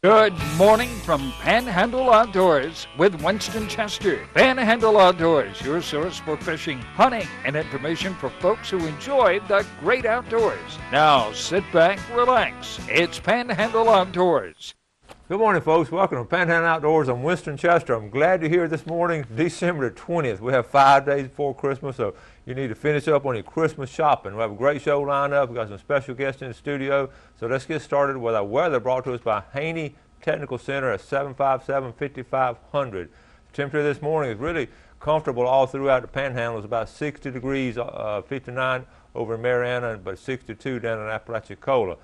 Good morning from Panhandle Outdoors with Winston Chester. Panhandle Outdoors, your source for fishing, hunting, and information for folks who enjoy the great outdoors. Now sit back, relax. It's Panhandle Outdoors. Good morning, folks. Welcome to Panhandle Outdoors. I'm Winston Chester. I'm glad you're here this morning, December the 20th. We have 5 days before Christmas, so you need to finish up on your Christmas shopping. We have a great show lined up. We've got some special guests in the studio. So let's get started with our weather brought to us by Haney Technical Center at 757-5500. Temperature this morning is really comfortable all throughout the Panhandle. It's about 60 degrees, 59 over in Marina, but 62 down in Apalachicola.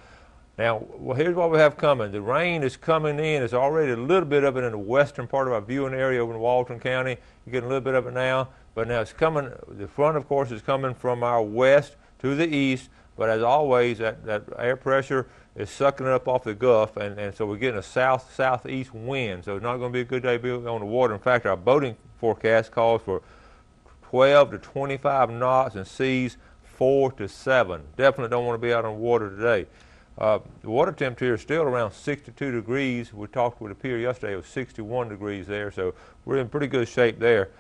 Now, well, here's what we have coming. The rain is coming in. There's already a little bit of it in the western part of our viewing area over in Walton County. You're getting a little bit of it now, but now it's coming. The front, of course, is coming from our west to the east, but as always, that air pressure is sucking it up off the Gulf, and so we're getting a southeast wind, so it's not going to be a good day to be on the water. In fact, our boating forecast calls for 12 to 25 knots and seas 4 to 7. Definitely don't want to be out on the water today. The water temperature is still around 62 degrees. We talked with a pier yesterday. It was 61 degrees there, so we're in pretty good shape there.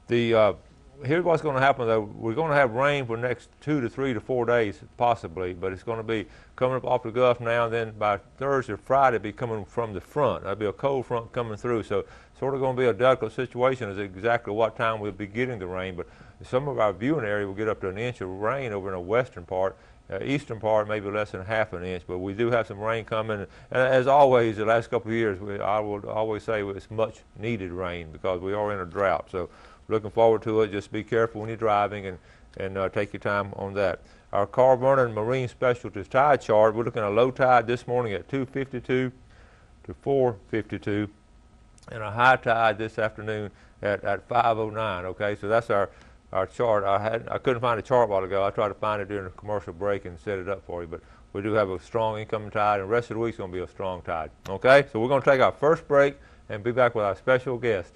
Here's what's going to happen, though. We're going to have rain for the next 2 to 3 to 4 days, possibly, but it's going to be coming up off the Gulf now, and then by Thursday or Friday, it'll be coming from the front. There'll be a cold front coming through, so sort of going to be a delicate situation as exactly what time we'll be getting the rain, but some of our viewing area will get up to an inch of rain over in the western part. Eastern part maybe less than half an inch, but we do have some rain coming. And as always, the last couple of years, I will always say it's much needed rain because we are in a drought. So looking forward to it. Just be careful when you're driving and take your time on that. Our Carver and Marine Specialties tide chart, we're looking at a low tide this morning at 252 to 452 and a high tide this afternoon at 509. Okay, so that's our chart. I couldn't find a chart a while ago. I tried to find it during the commercial break and set it up for you, but we do have a strong incoming tide, and the rest of the week's going to be a strong tide. Okay, so we're going to take our first break and be back with our special guest.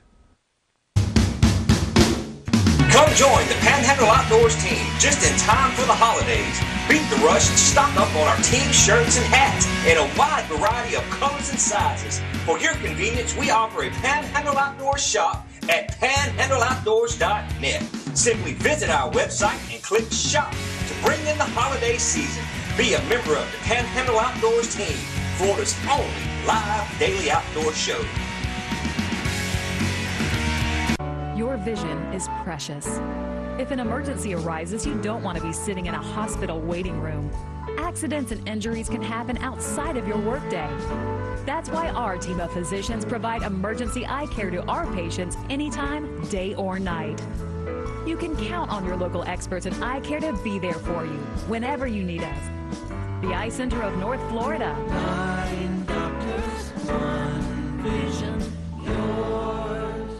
Come join the Panhandle Outdoors team just in time for the holidays. Beat the rush and stock up on our team shirts and hats in a wide variety of colors and sizes. For your convenience, we offer a Panhandle Outdoors shop at panhandleoutdoors.net. Simply visit our website and click shop to bring in the holiday season. Be a member of the Panhandle Outdoors team, Florida's only live daily outdoor show. Your vision is precious. If an emergency arises, you don't want to be sitting in a hospital waiting room. Accidents and injuries can happen outside of your workday. That's why our team of physicians provide emergency eye care to our patients anytime, day or night. You can count on your local experts in eye care to be there for you whenever you need us. The Eye Center of North Florida. 9 doctors, 1 vision, yours.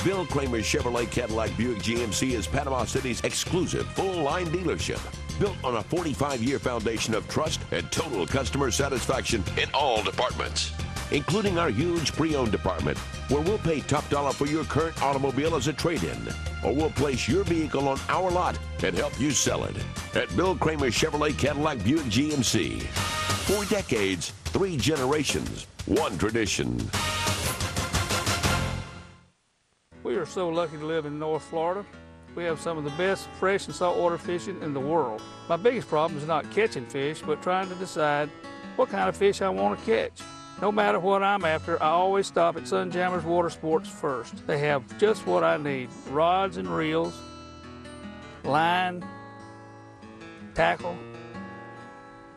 Bill Kramer Chevrolet Cadillac Buick GMC is Panama City's exclusive full-line dealership, built on a 45-year foundation of trust and total customer satisfaction in all departments, including our huge pre-owned department, where we'll pay top dollar for your current automobile as a trade-in, or we'll place your vehicle on our lot and help you sell it. At Bill Kramer Chevrolet Cadillac Buick GMC. 4 decades, 3 generations, 1 tradition. We are so lucky to live in North Florida. We have some of the best fresh and saltwater fishing in the world. My biggest problem is not catching fish, but trying to decide what kind of fish I want to catch. No matter what I'm after, I always stop at Sunjammers Water Sports first. They have just what I need: rods and reels, line, tackle,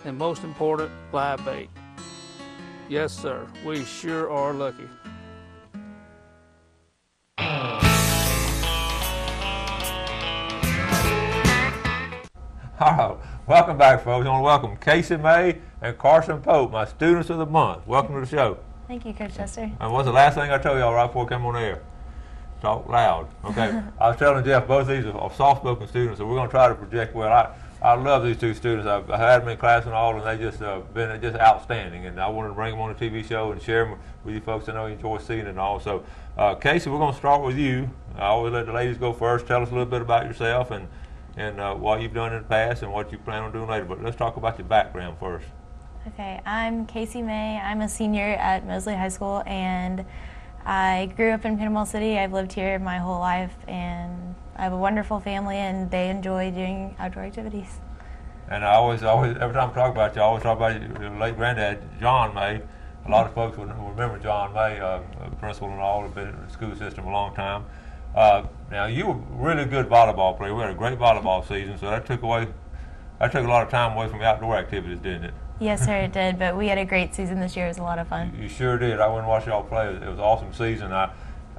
and most important, live bait. Yes, sir, we sure are lucky. All right, welcome back, folks. I want to welcome Casey May and Carson Pope, my students of the month. Welcome to the show. Thank you, Coach Chester. And what's the last thing I told y'all right before I came on air? Talk loud. Okay. I was telling Jeff, both of these are soft-spoken students, so we're going to try to project well. I love these 2 students. I've had them in class and all, and they just been just outstanding. And I wanted to bring them on a TV show and share them with you folks. I know you enjoy seeing it and all. So, Casey, we're going to start with you. I always let the ladies go first. Tell us a little bit about yourself and what you've done in the past and what you plan on doing later. But let's talk about your background first. Okay, I'm Casey May. I'm a senior at Mosley High School, and I grew up in Panama City. I've lived here my whole life, and I have a wonderful family, and they enjoy doing outdoor activities. And I always, every time I talk about you, I always talk about your late granddad, John May. A lot of folks will remember John May, principal and all, have been in the school system a long time. Now, you were a really good volleyball player. We had a great volleyball season, so that took a lot of time away from the outdoor activities, didn't it? Yes, sir, it did, but we had a great season this year. It was a lot of fun. You sure did. I went and watched y'all play. It was an awesome season.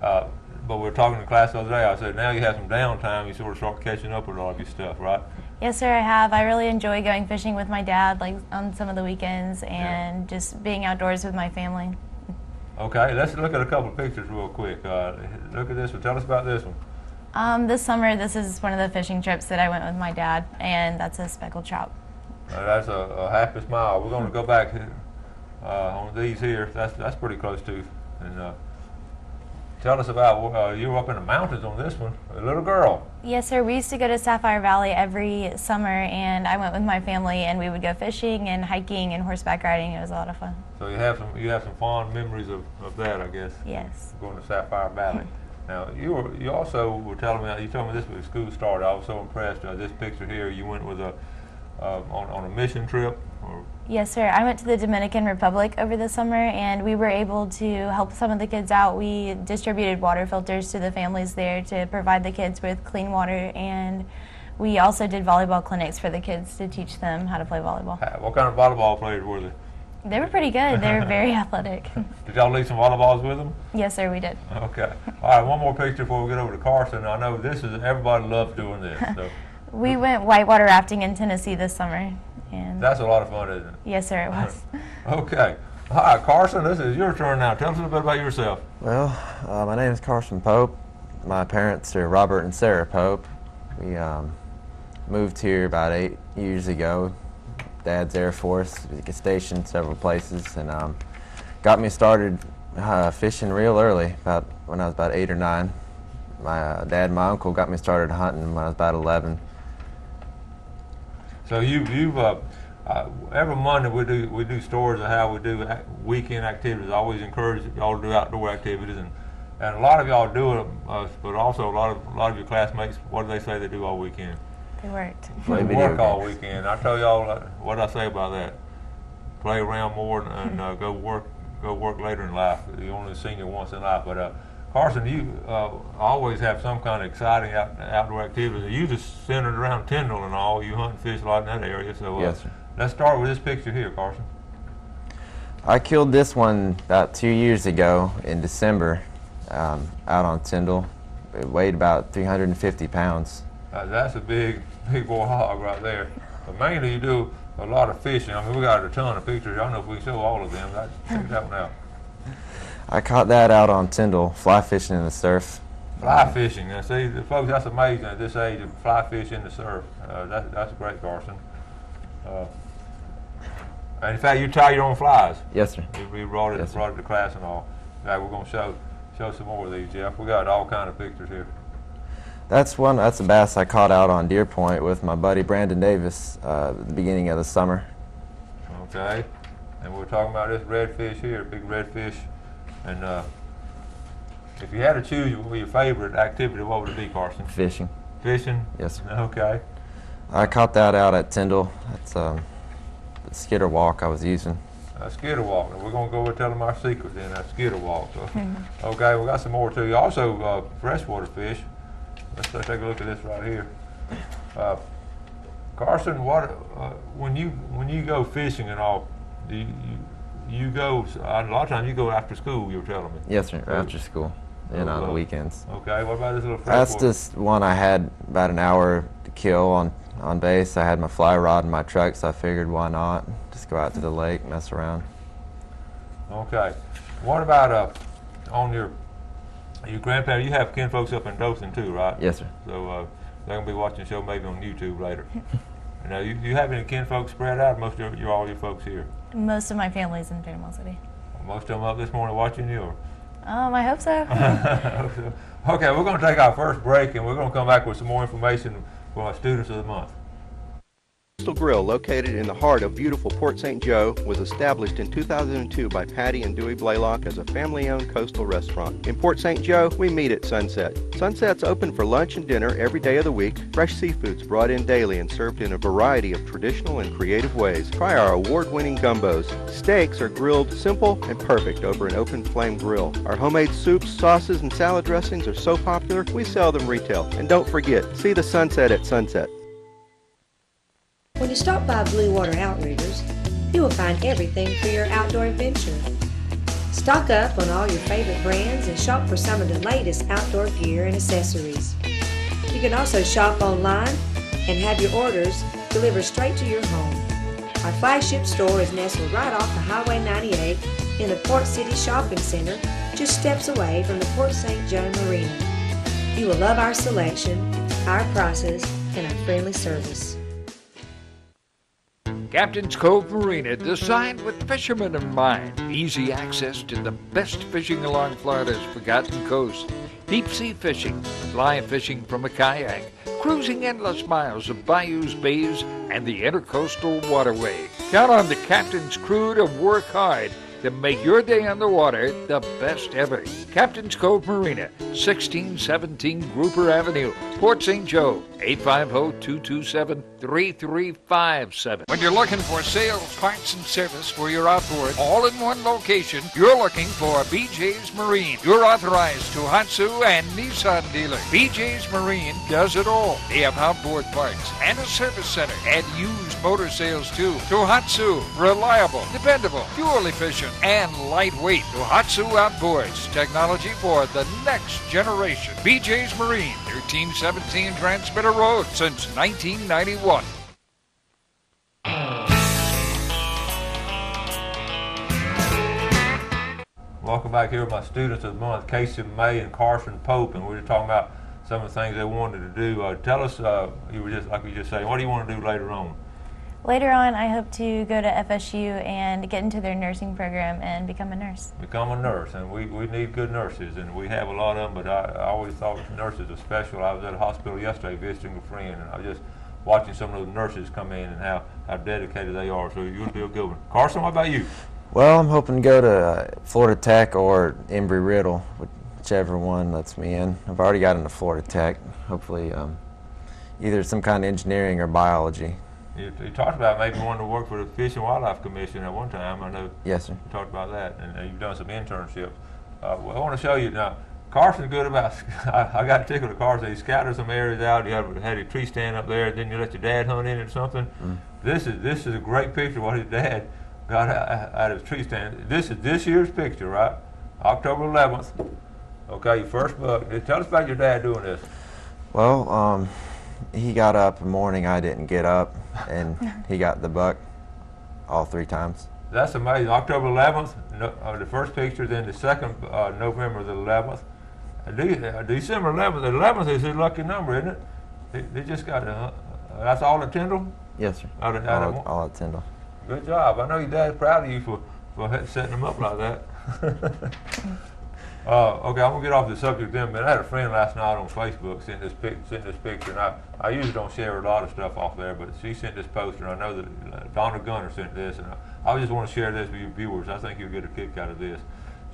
But we were talking in class the other day. I said, now you have some downtime, you sort of start catching up with all of your stuff, right? Yes, sir, I have. I really enjoy going fishing with my dad, like on some of the weekends, and just being outdoors with my family. Okay, let's look at a couple of pictures real quick. Look at this one. Tell us about this one. This summer, this is one of the fishing trips that I went with my dad, and that's a speckled trout. That's a happy smile. We're going to go back on these here. That's pretty close to. And tell us about, you were up in the mountains on this one, a little girl. Yes, sir. We used to go to Sapphire Valley every summer, and I went with my family, and we would go fishing and hiking and horseback riding. It was a lot of fun. So you have some fond memories of that, I guess. Yes. Going to Sapphire Valley. Now you also were telling me, you told me this when school started. I was so impressed. This picture here, you went with on a mission trip. Or? Yes, sir. I went to the Dominican Republic over the summer, and we were able to help some of the kids out. We distributed water filters to the families there to provide the kids with clean water, and we also did volleyball clinics for the kids to teach them how to play volleyball. What kind of volleyball players were they? They were pretty good. They were very athletic. Did y'all leave some volleyballs with them? Yes, sir, we did. Okay. All right, one more picture before we get over to Carson. I know everybody loves doing this. So. We went whitewater rafting in Tennessee this summer. And that's a lot of fun, isn't it? Yes, sir, it was. Okay. All right, Carson, this is your turn now. Tell us a little bit about yourself. Well, my name is Carson Pope. My parents are Robert and Sarah Pope. We moved here about 8 years ago. Dad's Air Force, we get stationed several places, and got me started fishing real early, about when I was about 8 or 9. My dad and my uncle got me started hunting when I was about 11. So you've every Monday we do stories of how we do weekend activities. I always encourage y'all to do outdoor activities, and a lot of y'all do it, but also a lot of your classmates. What do they say they do all weekend? They worked. They work all weekend. I tell y'all what I say about that. Play around more and go work later in life. You're only a senior once in life. But Carson, you always have some kind of exciting outdoor activity. You just centered around Tyndall and all. You hunt and fish a lot in that area. So yes, sir. Let's start with this picture here, Carson. I killed this one about 2 years ago in December out on Tyndall. It weighed about 350 pounds. That's a big boy hog right there. But mainly you do a lot of fishing. I mean, we got a ton of pictures. I don't know if we can show all of them. Check that one out. I caught that out on Tyndall, fly fishing in the surf. Fly fishing. Now, see, folks, that's amazing at this age, to fly fish in the surf. That's great, Carson. And in fact, you tie your own flies. Yes, sir. We brought it to class and all. Now we're going to show some more of these, Jeff. We got all kind of pictures here. That's a bass I caught out on Deer Point with my buddy Brandon Davis at the beginning of the summer. Okay. And we're talking about this redfish here, big redfish. And if you had to choose your favorite activity, what would it be, Carson? Fishing. Fishing? Yes, sir. Okay. I caught that out at Tyndall. That's the skitter walk I was using. Skitter walk. We're going to go and tell them our secret then, that skitter walk. So, okay, we got some more too. Also, freshwater fish. Let's take a look at this right here. Carson, when you go fishing and all, do you go, a lot of times you go after school, you were telling me. Yes, sir, after school and on the weekends. Okay, what about this little freshwater? That's just one I had about an hour to kill on base. I had my fly rod in my truck, so I figured why not just go out to the lake, mess around. Okay. What about on your grandparents? You have kinfolks up in Dothan too, right? Yes, sir. So they're gonna be watching the show maybe on YouTube later. Now, you have any kinfolks spread out? Most of all your folks here. Most of my family's in Panama City. Most of them up this morning watching you, or? I hope so. Okay, we're going to take our first break, and we're going to come back with some more information for our Students of the Month. Coastal Grill, located in the heart of beautiful Port St. Joe, was established in 2002 by Patty and Dewey Blaylock as a family-owned coastal restaurant. In Port St. Joe, we meet at sunset. Sunset's open for lunch and dinner every day of the week. Fresh seafood's brought in daily and served in a variety of traditional and creative ways. Try our award-winning gumbos. Steaks are grilled simple and perfect over an open flame grill. Our homemade soups, sauces, and salad dressings are so popular, we sell them retail. And don't forget, see the sunset at sunset. When you stop by Blue Water Outriggers, you will find everything for your outdoor adventure. Stock up on all your favorite brands and shop for some of the latest outdoor gear and accessories. You can also shop online and have your orders delivered straight to your home. Our flagship store is nestled right off the Highway 98 in the Port City Shopping Center, just steps away from the Port St. Joe Marina. You will love our selection, our prices, and our friendly service. Captain's Cove Marina, designed with fishermen in mind. Easy access to the best fishing along Florida's Forgotten Coast. Deep sea fishing, fly fishing from a kayak, cruising endless miles of bayous, bays, and the intercoastal waterway. Count on the captain's crew to work hard to make your day on the water the best ever. Captain's Cove Marina, 1617 Grouper Avenue, Port St. Joe, 850-227-3357. When you're looking for sales, parts, and service for your outboard, all in one location, you're looking for BJ's Marine, your authorized Tohatsu and Nissan dealer. BJ's Marine does it all. They have outboard parts and a service center and used motor sales too. Tohatsu, reliable, dependable, fuel efficient, and lightweight. Tohatsu Outboards, technology for the next generation. BJ's Marine, 1317 Transmitter Road, since 1991. Welcome back here with my students of the month, Casey May and Carson Pope, and we were talking about some of the things they wanted to do. Tell us, you were just like you just saying, what do you want to do later on? Later on, I hope to go to FSU and get into their nursing program and become a nurse. Become a nurse, and we need good nurses, and we have a lot of them, but I always thought nurses were special. I was at a hospital yesterday visiting a friend, and I was just watching some of those nurses come in and how dedicated they are, so you'll be a good one. Carson, what about you? Well, I'm hoping to go to Florida Tech or Embry-Riddle, whichever one lets me in. I've already got into Florida Tech, hopefully either some kind of engineering or biology. You talked about maybe wanting to work for the Fish and Wildlife Commission at one time. I know. Yes, sir. You talked about that, and you've done some internships. Well, I want to show you now. Carson's good about. I got tickled at Carson. He scattered some areas out. You had a tree stand up there. Then you let your dad hunt in it or something. Mm. This is a great picture of what his dad got out of his tree stand. This is this year's picture, right? October 11th. Okay, your first buck. Tell us about your dad doing this. Well, he got up in the morning. I didn't get up, and he got the buck all 3 times. That's amazing. October 11th, the first picture, then the second, November the 11th. December 11th. The 11th is his lucky number, isn't it? They just got that's all at Tyndall? Yes, sir. All at Tyndall. Good job. I know your dad's proud of you for setting them up like that. Okay, I'm gonna get off the subject then, but I had a friend last night on Facebook sent this picture, and I usually don't share a lot of stuff off there, but she sent this poster, and I know that Donna Gunner sent this, and I just want to share this with your viewers. I think you'll get a kick out of this.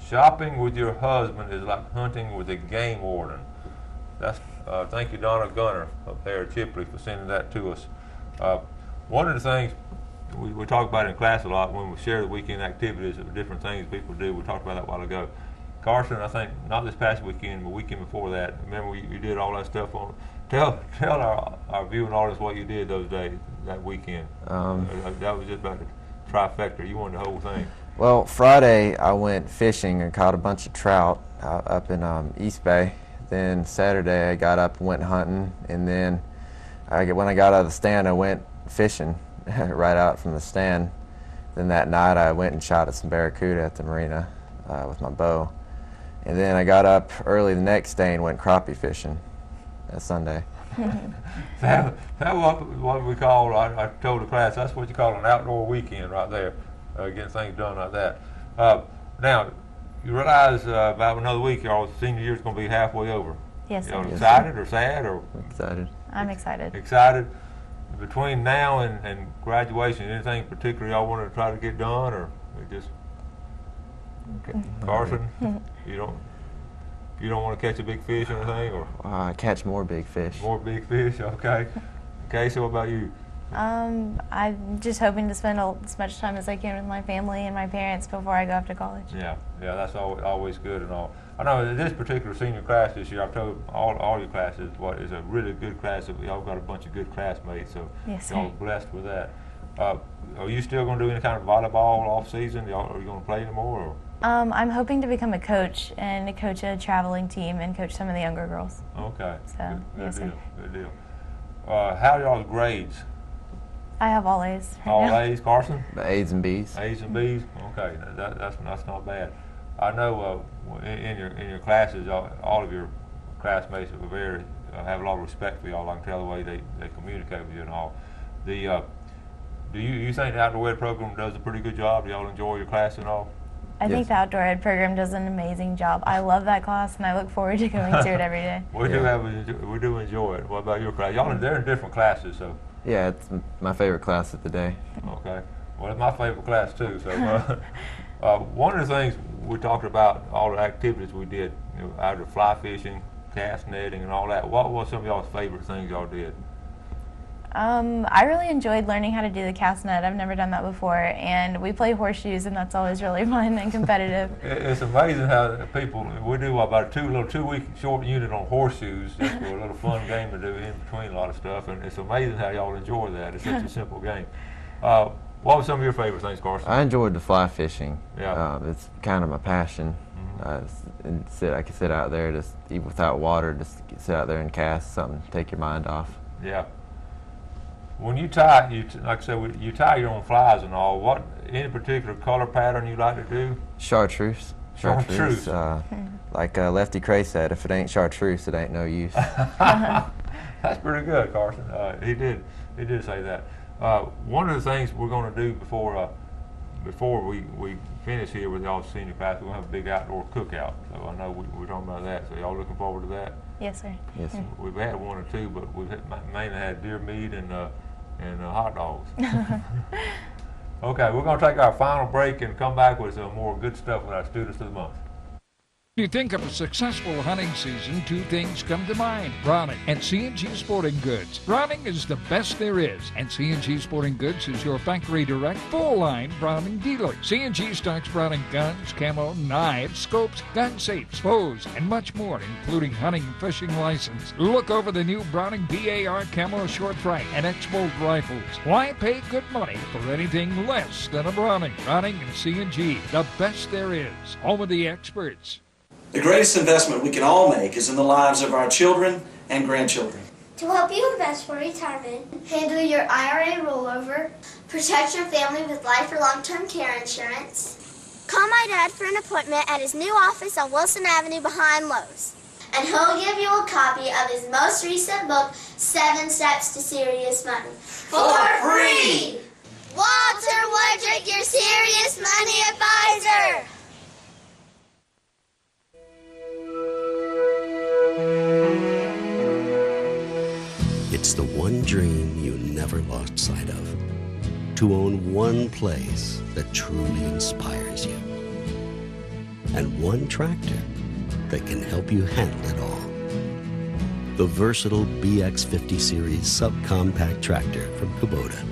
Shopping with your husband is like hunting with a game warden. That's thank you, Donna Gunner up there at Chipley, for sending that to us. One of the things we talk about in class a lot when we share the weekend activities of different things people do. We talked about that a while ago. Carson, I think, not this past weekend, but weekend before that, remember you did all that stuff on. Tell our viewing audience what you did those days, that weekend. That was just about the trifecta. You wanted the whole thing. Well, Friday I went fishing and caught a bunch of trout up in East Bay. Then Saturday I got up and went hunting, and then when I got out of the stand I went fishing right out from the stand. Then that night I went and shot at some barracuda at the marina with my bow. And then I got up early the next day and went crappie fishing that Sunday. That what we call, I told the class, that's what you call an outdoor weekend right there, getting things done like that. Now, you realize about another week, y'all senior year is going to be halfway over. Yes, sir. Excited or sad? Or Excited. I'm excited. Excited. between now and graduation, anything particular y'all want to try to get done, or we just Carson? you don't want to catch a big fish or anything, or catch more big fish. More big fish, okay. Casey, what about you? I'm just hoping to spend as much time as I can with my family and my parents before I go off to college. Yeah, that's always good and all. I know this particular senior class this year, I've told all your classes what is a really good class. We all got a bunch of good classmates, so yes, y'all are blessed with that. Are you still going to do any kind of volleyball off season? Are you going to play anymore? Or? I'm hoping to become a coach and coach a traveling team and coach some of the younger girls. Okay. So, Good deal. How are y'all's grades? I have all A's. All A's, Carson? The A's and B's. A's and B's. Okay, that's not bad. I know in your classes, all of your classmates are have a lot of respect for y'all. I can tell the way they communicate with you and all. Do you think the outdoor ed program does a pretty good job? Do y'all enjoy your class and all? I think the outdoor ed program does an amazing job. I love that class, and I look forward to going to it every day. We do enjoy it. What about your class? They're in different classes, so. Yeah, it's my favorite class of the day. Okay. Well, it's my favorite class too. So, one of the things we talked about, all the activities we did, either fly fishing, cast netting, and all that. What was some of y'all's favorite things y'all did? I really enjoyed learning how to do the cast net. I've never done that before, and we play horseshoes, and that's always really fun and competitive. It's amazing how we do about a 2-week short unit on horseshoes, just for a little fun game to do in between a lot of stuff, and it's amazing how y'all enjoy that. It's such a simple game. What were some of your favorite things, Carson? I enjoyed the fly fishing. Yeah. It's kind of my passion. I can sit out there, just even without water, just sit out there and cast something, take your mind off. Yeah. When you tie, like I said, you tie your own flies and all. Any particular color pattern you like to do? Chartreuse. Chartreuse. Like Lefty Cray said, if it ain't chartreuse, it ain't no use. That's pretty good, Carson. He did say that. One of the things we're going to do before we finish here with y'all's senior class, we're going to have a big outdoor cookout. So I know we're talking about that. So y'all looking forward to that? Yes, sir. Yes, sir. We've had one or two, but we've mainly had deer meat and hot dogs. Okay, we're going to take our final break and come back with some more good stuff with our students of the month. When you think of a successful hunting season, two things come to mind: Browning and CNG Sporting Goods. Browning is the best there is, and CNG Sporting Goods is your factory direct, full-line Browning dealer. CNG stocks Browning guns, camo, knives, scopes, gun safes, bows, and much more, including hunting and fishing license. Look over the new Browning BAR camo short frame and X-Bolt rifles. Why pay good money for anything less than a Browning? Browning and CNG, the best there is. Home of the experts. The greatest investment we can all make is in the lives of our children and grandchildren. To help you invest for retirement, handle your IRA rollover, protect your family with life or long-term care insurance, call my dad for an appointment at his new office on Wilson Avenue behind Lowe's. And he'll give you a copy of his most recent book, 7 Steps to Serious Money. For free! Walter Woodrick, your serious money advisor! It's the one dream you never lost sight of. To own one place that truly inspires you. And one tractor that can help you handle it all. The versatile BX50 series subcompact tractor from Kubota.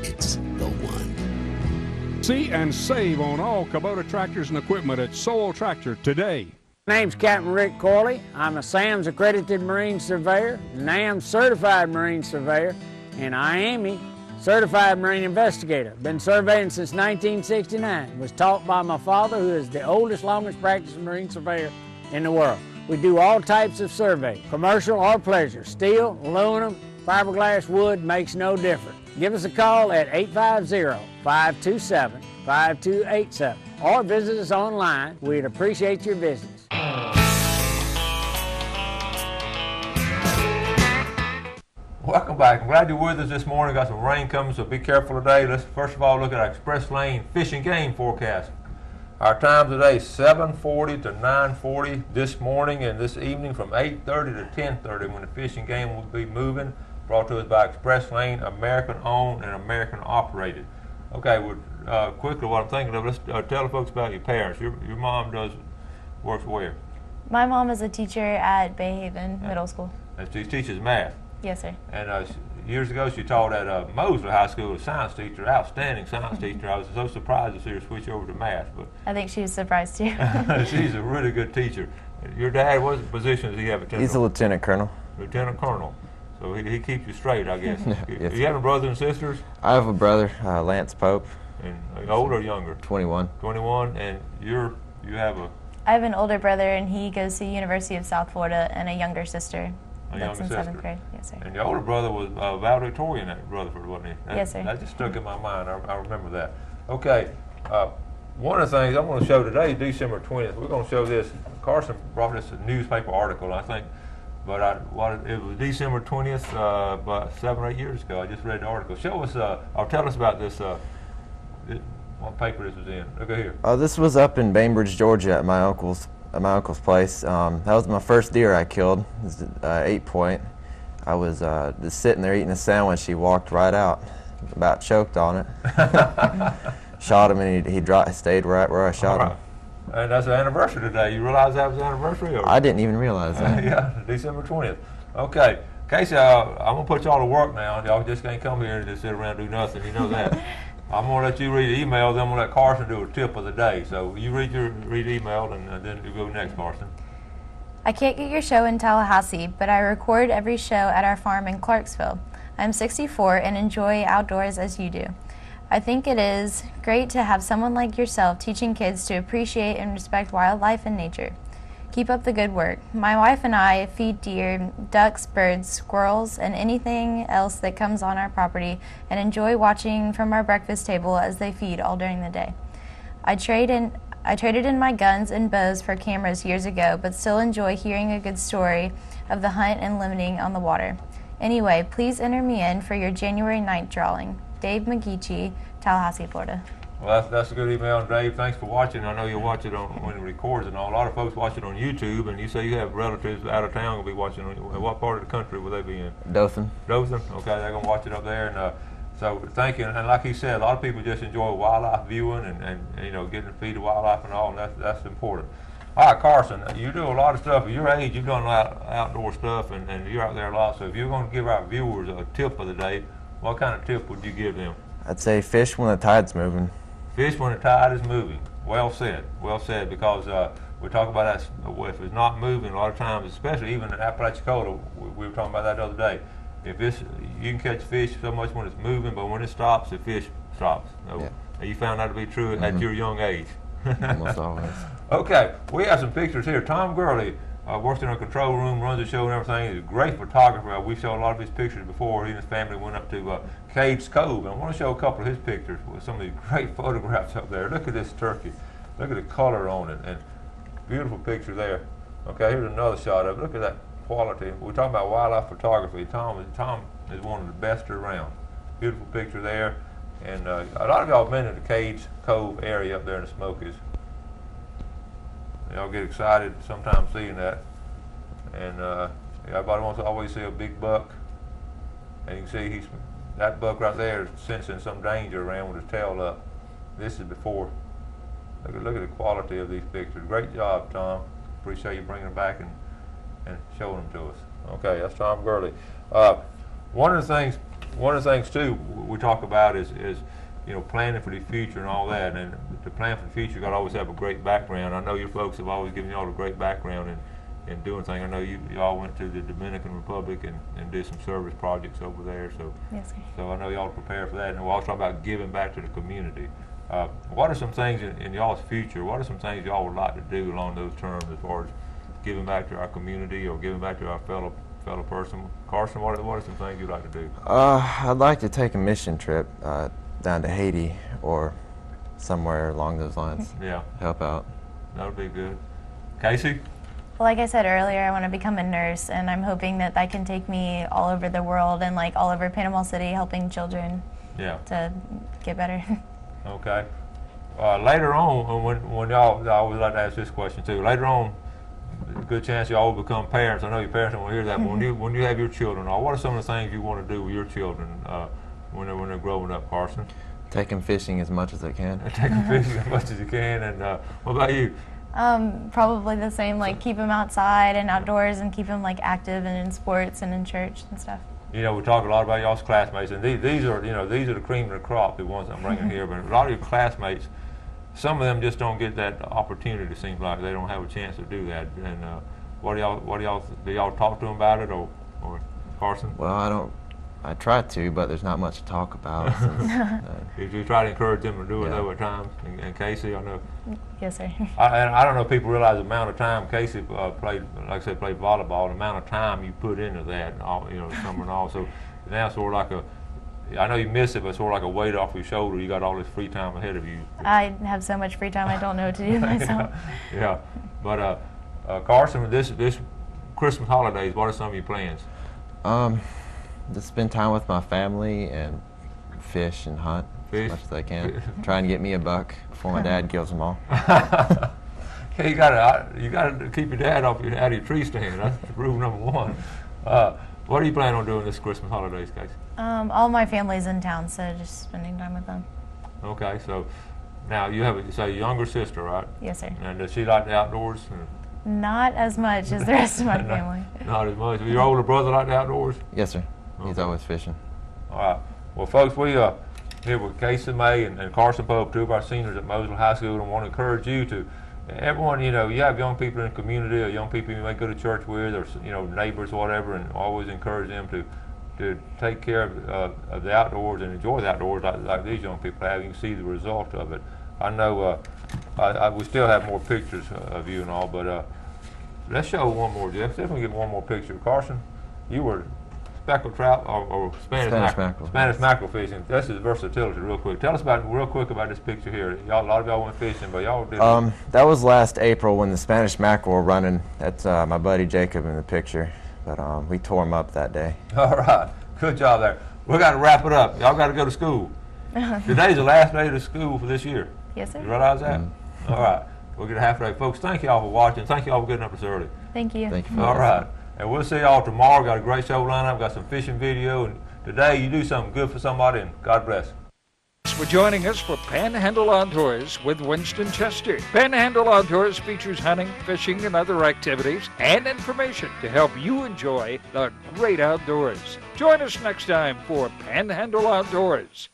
It's the one. See and save on all Kubota tractors and equipment at Sowell Tractor today. My name's Captain Rick Corley. I'm a SAMS accredited Marine Surveyor, NAM certified Marine Surveyor, and IAME certified Marine Investigator. Been surveying since 1969. Was taught by my father, who is the oldest, longest practicing Marine Surveyor in the world. We do all types of survey, commercial or pleasure. Steel, aluminum, fiberglass, wood, makes no difference. Give us a call at 850-527-5287 or visit us online. We'd appreciate your visits. Welcome back. I'm glad you're with us this morning. Got some rain coming, so be careful today. Let's first of all look at our Express Lane Fish and Game forecast. Our time today, 7:40 to 9:40 this morning and this evening from 8:30 to 10:30 when the Fish and Game will be moving. brought to us by Express Lane, American owned and American operated. Okay, well, quickly what I'm thinking of, let's tell the folks about your parents. Your mom works where? My mom is a teacher at Bayhaven Middle School. And she teaches math. Yes, sir. And years ago she taught at Mosley High School, a science teacher, outstanding science teacher. I was so surprised to see her switch over to math. But I think she was surprised too. she's a really good teacher. Your dad, what position does he have at Temple? He's a lieutenant colonel. Lieutenant colonel. So he keeps you straight, I guess. Do you have any brothers and sisters? I have a brother, Lance Pope. And older or younger? 21. 21, and you have a... I have an older brother, and he goes to the University of South Florida, and a younger sister. That's in 7th grade. Yes, sir. And your older brother was valedictorian at Rutherford, wasn't he? Yes, sir. That just stuck in my mind. I remember that. Okay. One of the things I'm going to show today is December 20th. We're going to show this. Carson brought this a newspaper article, I think. But it was December 20th, about 7 or 8 years ago. I just read the article. Show us, or tell us about this, what paper this was in. Look at here. This was up in Bainbridge, Georgia, at my uncle's place. That was my first deer I killed. It was 8-point. I was just sitting there eating a sandwich. He walked right out, about choked on it. Shot him, and he stayed right where I shot him. And that's the anniversary today. You realize that was the anniversary? Or? I didn't even realize that. Yeah, December 20th. Okay, Casey, I'm going to put y'all to work now. Y'all just can't come here and just sit around and do nothing. You know that. I'm going to let you read the email, then I'm going to let Carson do a tip of the day. So you read the email, and then you go next, Carson. I can't get your show in Tallahassee, but I record every show at our farm in Clarksville. I'm 64 and enjoy outdoors as you do. I think it is great to have someone like yourself teaching kids to appreciate and respect wildlife and nature. Keep up the good work. My wife and I feed deer, ducks, birds, squirrels, and anything else that comes on our property, and enjoy watching from our breakfast table as they feed all during the day. I traded in my guns and bows for cameras years ago, but still enjoy hearing a good story of the hunt and limiting on the water. Anyway, please enter me in for your January 9th drawing. Dave McGeechee, Tallahassee, Florida. Well, that's a good email, Dave. Thanks for watching. I know you'll watch it when it records and all. A lot of folks watch it on YouTube, and you say you have relatives out of town will be watching. What part of the country will they be in? Dothan. Dothan? Okay, they're going to watch it up there. And so thank you. And like he said, a lot of people just enjoy wildlife viewing and you know, getting to feed the wildlife and all, and that's important. All right, Carson, you do a lot of stuff. At your age, you've done a lot of outdoor stuff, and you're out there a lot. So if you're going to give our viewers a tip of the day, what kind of tip would you give them? I'd say fish when the tide's moving. Fish when the tide is moving. Well said, because we talk about that, if it's not moving, a lot of times, especially even in Apalachicola, we were talking about that the other day. You can catch fish so much when it's moving, but when it stops, the fish stops. So, yeah. You found that to be true at your young age. Almost always. Okay, we have some pictures here. Tom Gurley works in our control room, runs the show and everything. He's a great photographer. We've shown a lot of his pictures before. He and his family went up to Cove, and I want to show a couple of his pictures with some of these great photographs up there. Look at this turkey. Look at the color on it, and beautiful picture there. Okay, here's another shot of it. Look at that quality. We're talking about wildlife photography. Tom is one of the best around. Beautiful picture there. And a lot of y'all have been in the Cove area up there in the Smokies. Y'all get excited sometimes seeing that. And everybody wants to always see a big buck. And you can see that buck right there is sensing some danger around with his tail up. This is before. Look at the quality of these pictures. Great job, Tom. Appreciate you bringing them back and showing them to us. Okay, that's Tom Gurley. One of the things too we talk about is you know, planning for the future and all that. And to plan for the future, you got to always have a great background. I know your folks have always given you all a great background in doing things. I know you all went to the Dominican Republic and did some service projects over there. So, yes, sir. So I know y'all prepare for that. And we're also talking about giving back to the community. What are some things in y'all's future? What are some things y'all would like to do along those terms as far as giving back to our community or giving back to our fellow person? Carson, what are some things you'd like to do? I'd like to take a mission trip down to Haiti or somewhere along those lines. Yeah. Help out. That would be good. Casey? Well, like I said earlier, I want to become a nurse, and I'm hoping that can take me all over the world and like all over Panama City helping children to get better. Okay. Later on, when y'all, I always like to ask this question too. Later on, good chance you all will become parents. I know your parents don't want to hear that, but when you have your children, what are some of the things you want to do with your children when they're growing up, Carson? Take them fishing as much as I can. Take them fishing as much as you can. And what about you? Probably the same, like keep them outside and outdoors and keep them like active and in sports and in church and stuff. You know, we talk a lot about y'all's classmates, and these are the cream of the crop, the ones I'm bringing here, but a lot of your classmates, some of them just don't get that opportunity. It seems like they don't have a chance to do that. And do y'all talk to them about it, or Carson? Well, I try to, but there's not much to talk about. Did you try to encourage them to do it though at times? And Casey, I know. Yes, sir. I don't know if people realize the amount of time Casey played, like I said, played volleyball, the amount of time you put into that, summer and all. So now sort of like I know you miss it, but sort of like a weight off your shoulder. You got all this free time ahead of you. I have so much free time, I don't know what to do myself. Yeah. But Carson, this Christmas holidays, what are some of your plans? Just spend time with my family and fish and hunt as much as I can. Trying to get me a buck before my dad kills them all. You gotta keep your dad out of your tree stand. That's rule number one. What are you planning on doing this Christmas holidays, Casey? All my family's in town, so just spending time with them. Okay, so now you have a younger sister, right? Yes, sir. And does she like the outdoors? Not as much as the rest of my family. Not as much. Your older brother like the outdoors? Yes, sir. He's always fishing. All right. Well, folks, we here with Casey May and Carson Pope, two of our seniors at Mosley High School, and want to encourage you to, everyone, you have young people in the community, or young people you may go to church with, or neighbors, whatever, and always encourage them to take care of the outdoors and enjoy the outdoors like these young people have. You can see the result of it. I know we still have more pictures of you and all, but let's show one more, Jeff. See if we can get one more picture. Carson, you were speckled trout or Spanish mackerel fishing. This is versatility, real quick. Tell us real quick about this picture here. A lot of y'all went fishing, but y'all did. That was last April when the Spanish mackerel were running. That's my buddy Jacob in the picture, but we tore him up that day. All right, good job there. We got to wrap it up. Y'all got to go to school. Today's the last day of school for this year. Yes, sir. You realize that? All right, we'll get a half day, folks. Thank y'all for watching. Thank y'all for getting up this early. Thank you. Thank you. All right. And we'll see y'all tomorrow. Got a great show lineup. Got some fishing video. And today you do something good for somebody, and God bless. Thanks for joining us for Panhandle Outdoors with Winston Chester. Panhandle Outdoors features hunting, fishing, and other activities and information to help you enjoy the great outdoors. Join us next time for Panhandle Outdoors.